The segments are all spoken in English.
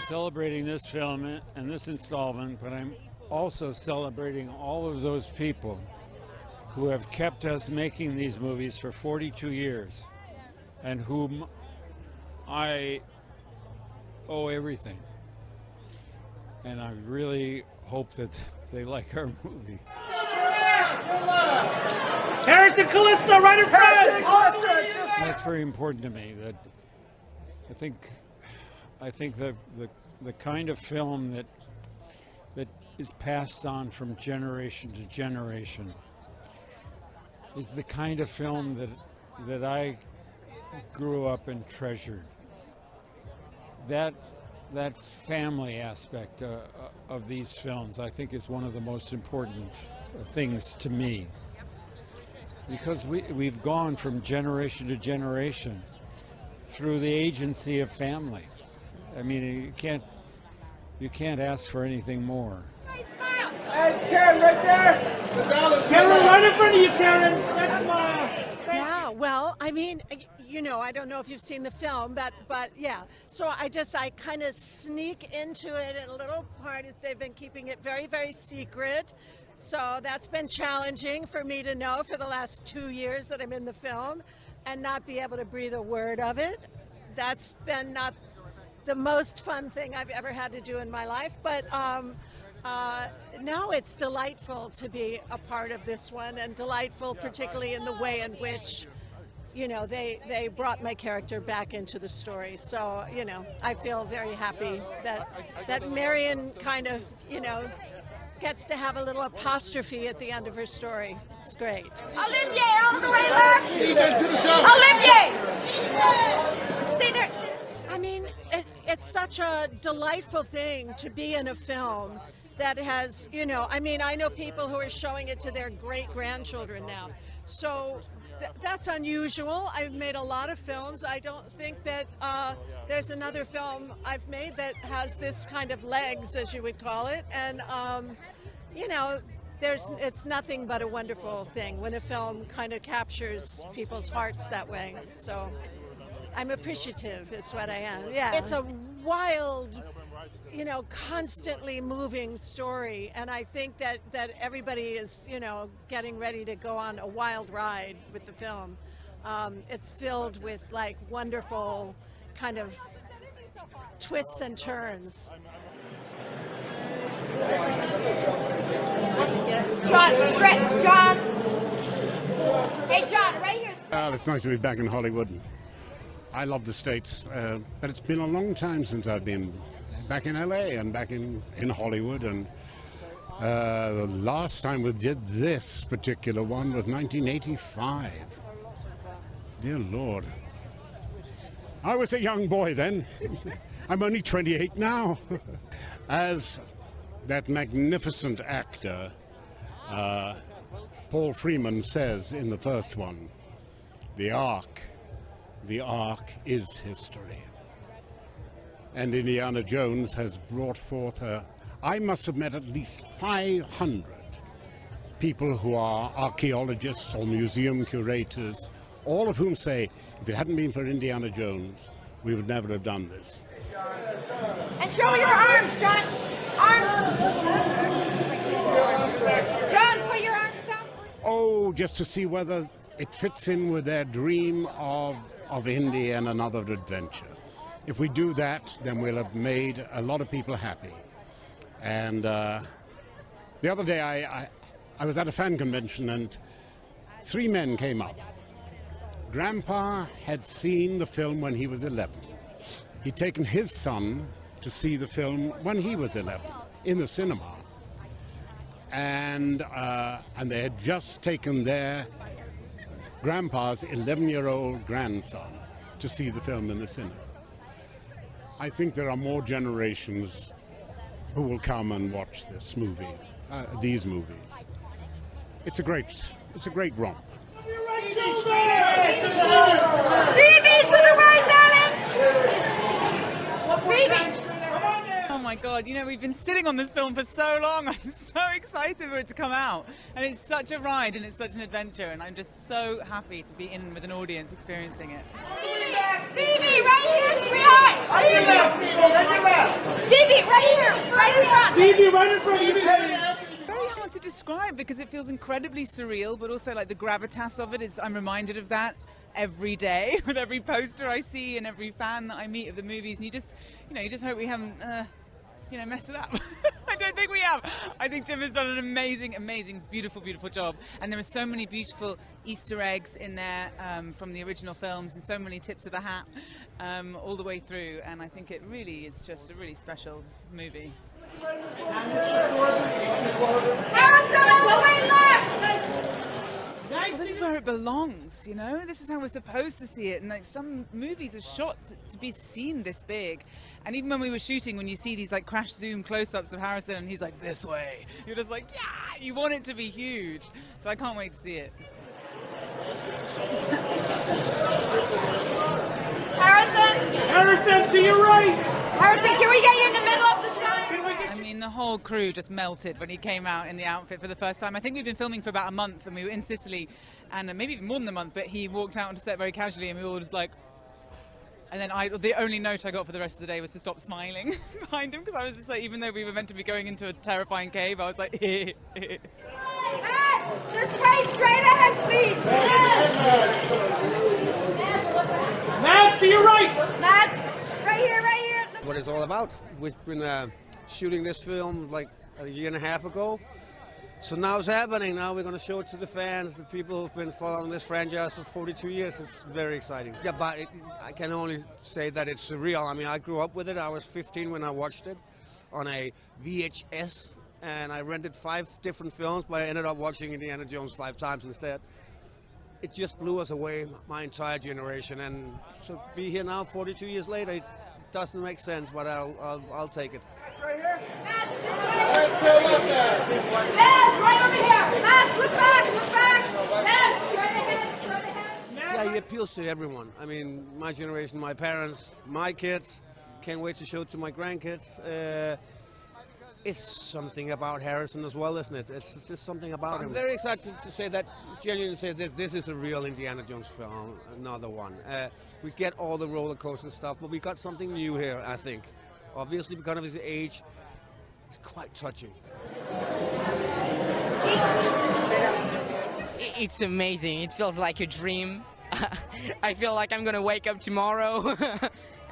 I'm celebrating this film and this installment, but I'm also celebrating all of those people who have kept us making these movies for 42 years and whom I owe everything. And I really hope that they like our movie. Harrison Callisto, right in front! That's very important to me. That I think the kind of film that is passed on from generation to generation is the kind of film that I grew up and treasured. That family aspect of these films, I think, is one of the most important things to me, because we've gone from generation to generation through the agency of family. I mean, you can't ask for anything more. Hey, Karen, right there! Karen, right in front of you, Karen! That smile! Yeah, well, I mean, you know, I don't know if you've seen the film, but yeah. So I kind of sneak into it in a little part. They've been keeping it very, very secret. So that's been challenging for me to know for the last 2 years that I'm in the film and not be able to breathe a word of it. That's been not the most fun thing I've ever had to do in my life, but no, it's delightful to be a part of this one, and delightful particularly in the way in which, you know, they brought my character back into the story. So, you know, I feel very happy that Marion kind of, you know, gets to have a little apostrophe at the end of her story. It's great. Olivier, all the way left! Olivier! Stay there. I mean, it's such a delightful thing to be in a film that has, you know, I mean, I know people who are showing it to their great-grandchildren now. So that's unusual. I've made a lot of films. I don't think that there's another film I've made that has this kind of legs, as you would call it. And, you know, it's nothing but a wonderful thing when a film kind of captures people's hearts that way. So I'm appreciative is what I am. Yeah, it's a wild, you know, constantly moving story, and I think that everybody is, you know, getting ready to go on a wild ride with the film. It's filled with like wonderful kind of twists and turns. John. Hey, John, right here. It's nice to be back in Hollywood. I love the States, but it's been a long time since I've been back in LA and back in Hollywood. And the last time we did this particular one was 1985. Dear Lord. I was a young boy then. I'm only 28 now. As that magnificent actor, Paul Freeman, says in the first one, the Ark is history. And Indiana Jones has brought forth I must have met at least 500 people who are archaeologists or museum curators, all of whom say, if it hadn't been for Indiana Jones, we would never have done this. And show your arms, John. Arms. John, put your arms down. Oh, just to see whether it fits in with their dream of Indy and another adventure. If we do that, then we'll have made a lot of people happy. And the other day I was at a fan convention and 3 men came up. Grandpa had seen the film when he was 11. He'd taken his son to see the film when he was 11 in the cinema. And they had just taken their grandpa's 11-year-old grandson to see the film in the cinema. I think there are more generations who will come and watch this movie, these movies. It's a great romp. Phoebe, to the right, darling! Phoebe! Oh my God, you know, we've been sitting on this film for so long. I'm so excited for it to come out. And it's such a ride and it's such an adventure. And I'm just so happy to be in with an audience experiencing it. Phoebe, right here, sweetheart! Phoebe, right here, right in front! Phoebe, right in front of you. Very hard to describe because it feels incredibly surreal, but also like the gravitas of it is, I'm reminded of that every day with every poster I see and every fan that I meet of the movies, and you just hope we haven't messed it up. I don't think we have. I think Jim has done an amazing, beautiful job, and there are so many beautiful Easter eggs in there from the original films, and so many tips of the hat all the way through, and I think it really is just a really special movie. Harrison, all the way left! Well, this is where it belongs, you know? This is how we're supposed to see it. And like some movies are shot to be seen this big. And even when we were shooting, when you see these like crash zoom close-ups of Harrison and he's like, this way, you're just like, yeah, you want it to be huge. So I can't wait to see it. Harrison, to your right. Harrison, can we get you in the middle of the sign? I mean, the whole crew just melted when he came out in the outfit for the first time. I think we've been filming for about a month and we were in Sicily, and maybe even more than a month, but he walked out onto set very casually and we were all just like, and then the only note I got for the rest of the day was to stop smiling behind him, because I was just like, even though we were meant to be going into a terrifying cave, I was like, Matt, this way, straight ahead, please. Matt, to your right. Matt, right here, right here. What it's all about. We've been shooting this film like a year and a half ago. So now it's happening. Now we're going to show it to the fans, the people who've been following this franchise for 42 years. It's very exciting. Yeah, but I can only say that it's surreal. I mean, I grew up with it. I was 15 when I watched it on a VHS, and I rented 5 different films, but I ended up watching Indiana Jones 5 times instead. It just blew us away, my entire generation. And to be here now, 42 years later, it doesn't make sense, but I'll take it. Right here. Matt, right over here. Matt, look back. Matt, straight ahead. Yeah, it appeals to everyone. I mean, my generation, my parents, my kids. Can't wait to show it to my grandkids. It's something about Harrison as well, isn't it? It's just something about him. I'm very excited to say that, genuinely say this is a real Indiana Jones film, another one. We get all the roller coaster stuff, but we got something new here, I think. Obviously, because of his age, it's quite touching. It's amazing. It feels like a dream. I feel like I'm gonna wake up tomorrow.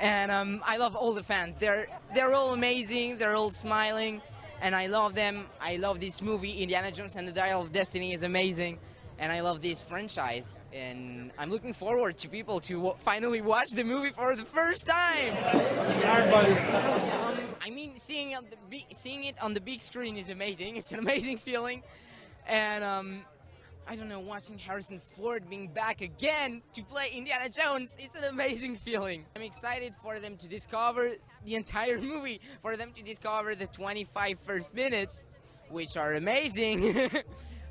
And I love all the fans. They're all amazing. They're all smiling, and I love them. I love this movie. Indiana Jones and the Dial of Destiny is amazing, and I love this franchise. And I'm looking forward to people to finally watch the movie for the first time. I mean, seeing it on the big screen is amazing. It's an amazing feeling, and I don't know, watching Harrison Ford being back again to play Indiana Jones, it's an amazing feeling. I'm excited for them to discover the entire movie, for them to discover the 25 first minutes, which are amazing.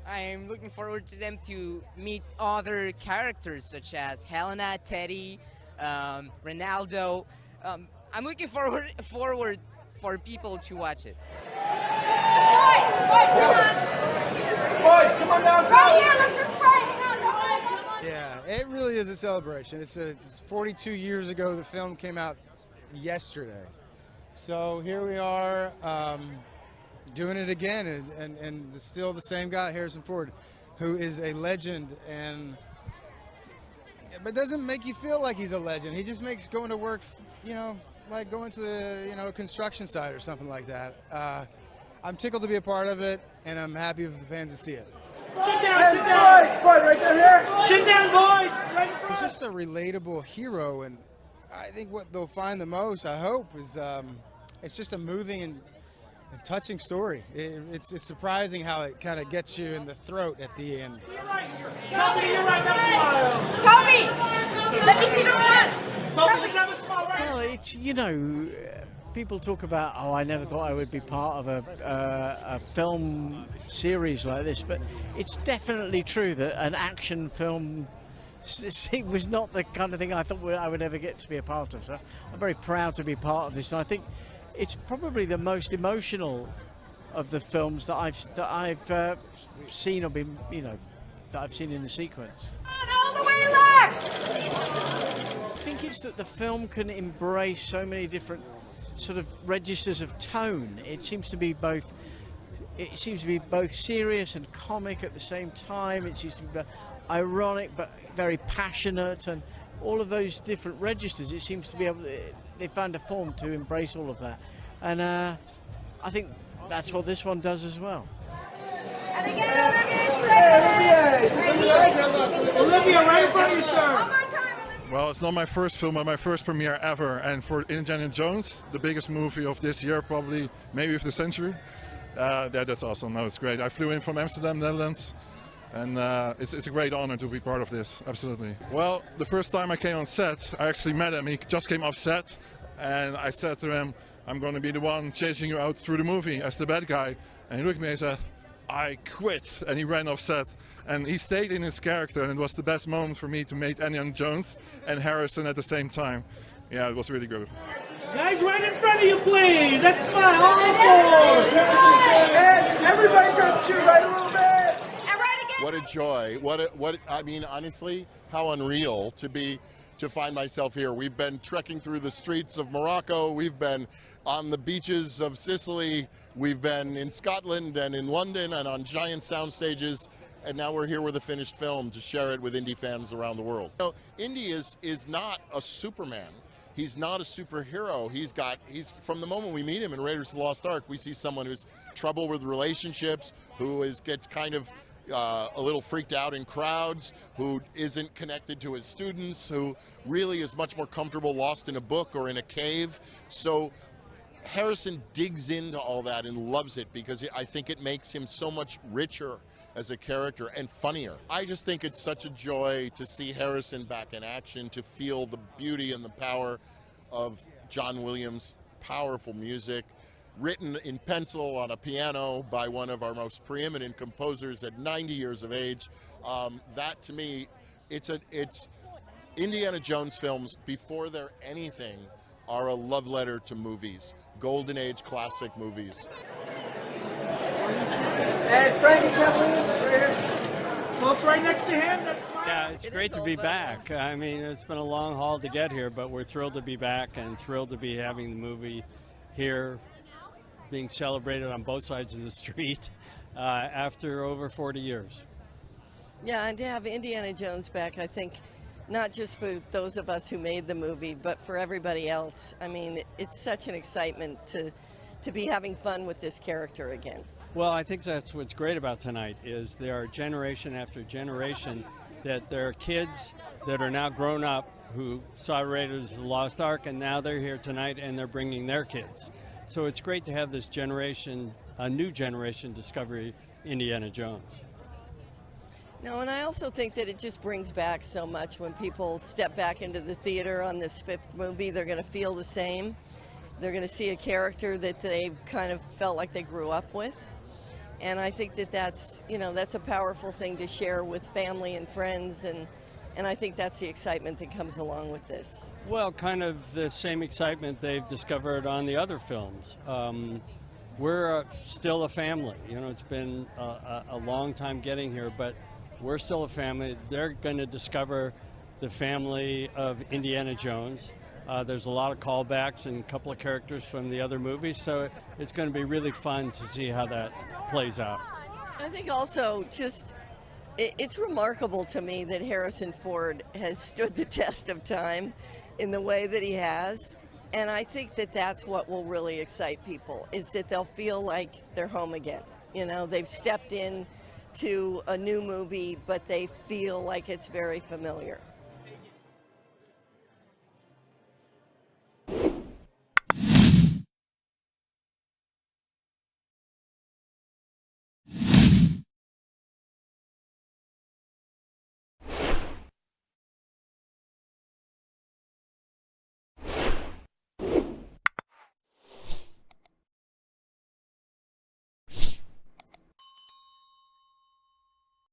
I'm looking forward to them to meet other characters such as Helena, Teddy, Ronaldo. I'm looking forward for people to watch it. Boy, come on down. Right here, look this way. Yeah, it really is a celebration. It's 42 years ago. The film came out yesterday. So here we are doing it again, and still the same guy, Harrison Ford, who is a legend, but doesn't make you feel like he's a legend. He just makes going to work, like going to the construction site or something like that. I'm tickled to be a part of it, and I'm happy for the fans to see it. Chin down, boy, right down here. Chin down, boys. He's just a relatable hero, and I think what they'll find the most, I hope, is it's just a moving and touching story. It's surprising how it kind of gets you in the throat at the end. Toby, you're right, that smile. Toby, let me see the front. Toby, let's have a smile right. Well, it's, people talk about, I never thought I would be part of a film series like this, but it's definitely true that an action film was not the kind of thing I thought I would ever get to be a part of. So I'm very proud to be part of this, and I think it's probably the most emotional of the films that I've seen or been, that I've seen in the sequence. All the way left! I think it's that the film can embrace so many different sort of registers of tone. It seems to be both serious and comic at the same time. It seems to be ironic but very passionate, and all of those different registers. It seems to be they found a form to embrace all of that, and I think that's what this one does as well. And again, Olivier, straight ahead. Olivier, right in front of you, sir. One more time, Olivier. Well, it's not my first film, but my first premiere ever, and for Indiana Jones, the biggest movie of this year, probably, maybe of the century. That's awesome. No, it's great. I flew in from Amsterdam, Netherlands, and it's a great honor to be part of this. Absolutely. Well, the first time I came on set, I actually met him. He just came off set, and I said to him, "I'm going to be the one chasing you out through the movie as the bad guy." And he looked at me and said, "I quit," and he ran off set. And he stayed in his character, and it was the best moment for me to meet Indiana Jones and Harrison at the same time. Yeah, it was really good. Guys, right in front of you, please. That's smile. All four. And everybody just cheer right a little bit. And right again. What a joy. I mean, honestly, how unreal to find myself here. We've been trekking through the streets of Morocco. We've been on the beaches of Sicily. We've been in Scotland and in London and on giant sound stages. And now we're here with a finished film to share it with indie fans around the world. Indy is not a Superman. He's not a superhero. He's from the moment we meet him in Raiders of the Lost Ark, we see someone who's trouble with relationships, who gets kind of a little freaked out in crowds, who isn't connected to his students, who really is much more comfortable lost in a book or in a cave. So Harrison digs into all that and loves it because I think it makes him so much richer as a character and funnier. I just think it's such a joy to see Harrison back in action, to feel the beauty and the power of John Williams' powerful music, written in pencil on a piano by one of our most preeminent composers at 90 years of age. That to me, it's Indiana Jones films, before they're anything, are a love letter to movies, golden age classic movies. And Frank and Kathleen, right here. Folks right next to him. That's smile. Yeah, it's great to be back. I mean, it's been a long haul to get here, but we're thrilled to be back and thrilled to be having the movie here, being celebrated on both sides of the street after over 40 years. Yeah, and to have Indiana Jones back, I think, not just for those of us who made the movie, but for everybody else. I mean, it's such an excitement to be having fun with this character again. Well, I think that's what's great about tonight, is there are generation after generation that there are kids that are now grown up who saw Raiders of the Lost Ark, and now they're here tonight and they're bringing their kids. So it's great to have this generation, a new generation, discover Indiana Jones. No, and I also think that it just brings back so much when people step back into the theater on this fifth movie. They're going to feel the same. They're going to see a character that they kind of felt like they grew up with. And I think that that's a powerful thing to share with family and friends, and I think that's the excitement that comes along with this. Well, kind of the same excitement they've discovered on the other films. We're still a family. It's been a long time getting here, but we're still a family. They're going to discover the family of Indiana Jones. There's a lot of callbacks and a couple of characters from the other movies, so it's going to be really fun to see how that plays out. I think also it's remarkable to me that Harrison Ford has stood the test of time in the way that he has, and I think that that's what will really excite people, is that they'll feel like they're home again. They've stepped in to a new movie, but they feel like it's very familiar.